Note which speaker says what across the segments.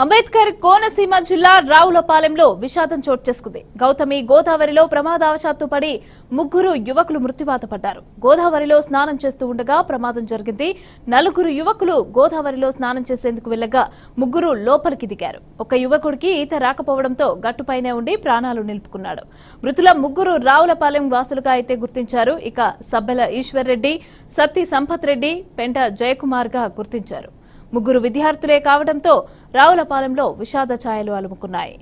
Speaker 1: అంబేద్కర్ కోనసీమ జిల్లా రావులపాలెంలో విషాదం చోటు చేసుకుంది. గౌతమి గోదావరిలో ప్రమాదవశాత్తు పడి ముగ్గురు యువకులు మృత్యువాత పడ్డారు. గోదావరిలో స్నానం చేస్తూ ఉండగా ప్రమాదం జరిగింది. నలుగురు యువకులు గోదావరిలో స్నానం చేసేందుకు వెళ్లగా ముగ్గురు లోపలికి దిగారు. ఒక యువకుడికి ఈత రాకపోవడంతో గట్టుపైనే ఉండి ప్రాణాలు నిలుపుకున్నాడు. మృతుల ముగ్గురు రావులపాలెం వాసులుగా అయితే గుర్తించారు. ఇక సబ్బెల ఈశ్వర్ రెడ్డి, సత్తి సంపత్ రెడ్డి, పెంట జయకుమార్ గా గుర్తించారు. ముగ్గురు విద్యార్థులే కావడంతో రావులపాలెంలో విషాద ఛాయలు అలుముకున్నాయి.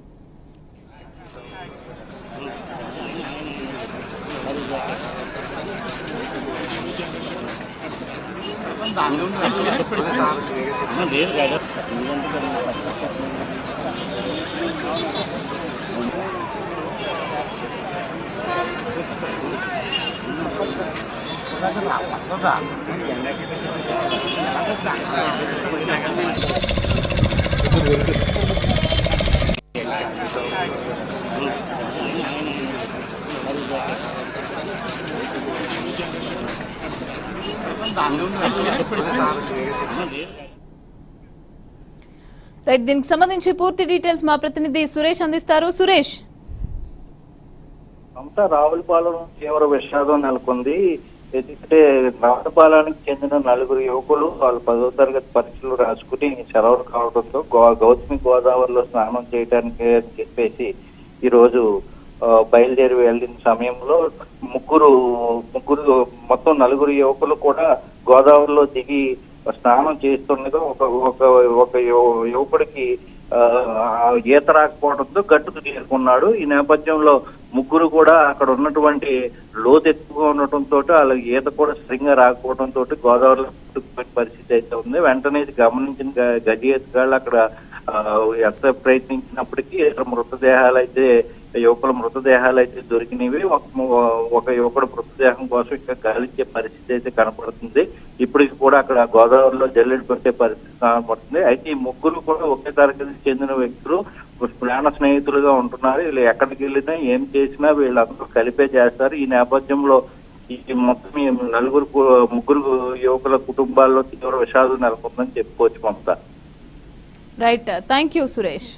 Speaker 1: రైట్, దీనికి సంబంధించి పూర్తి డీటెయిల్స్ మా ప్రతినిధి సురేష్ అందిస్తారు. సురేష్,
Speaker 2: అంతా రావులపాలెం తీవ్ర విషాదం నెలకొంది. ఎందుకంటే రావులపాలెంకి చెందిన నలుగురు యువకులు వాళ్ళు 10వ తరగతి పరీక్షలు రాసుకుని సెలవులు కావడంతో గౌతమి గోదావరిలో స్నానం చేయడానికి అని చెప్పేసి ఈ రోజు బయలుదేరి వెళ్ళిన సమయంలో ముగ్గురు మొత్తం నలుగురు యువకులు కూడా గోదావరిలో దిగి స్నానం చేస్తుండగా ఒక యువకుడికి ఈత రాకపోవడంతో గట్టుకు చేరుకున్నాడు. ఈ నేపథ్యంలో ముగ్గురు కూడా అక్కడ ఉన్నటువంటి లోతు ఎక్కువగా ఉండటంతో వాళ్ళకి ఈత కూడా సరిగ్గా రాకపోవడంతో గోదావరిలో పరిస్థితి అయితే ఉంది. వెంటనే ఇది గమనించిన గజ ఈతగాళ్ళు అక్కడ ఎంత ప్రయత్నించినప్పటికీ యువకుల మృతదేహాలు అయితే దొరికినవి. ఒక యువకుడు మృతదేహం కోసం ఇక్కడ గాలించే పరిస్థితి అయితే కనపడుతుంది. ఇప్పటికి కూడా అక్కడ గోదావరిలో జల్లెడ పెట్టే పరిస్థితి కనపడుతుంది. అయితే ఈ ముగ్గురు కూడా ఒకే తరగతికి చెందిన వ్యక్తులు, ప్రాణ స్నేహితులుగా ఉంటున్నారు. వీళ్ళు ఎక్కడికి వెళ్ళినా ఏం చేసినా వీళ్ళందరూ కలిపే చేస్తారు. ఈ నేపథ్యంలో ఈ మొత్తం ముగ్గురు యువకుల కుటుంబాల్లో తీవ్ర విషాదం నెలకొందని చెప్పుకోవచ్చు. Mamata.
Speaker 1: Right, thank you Suresh.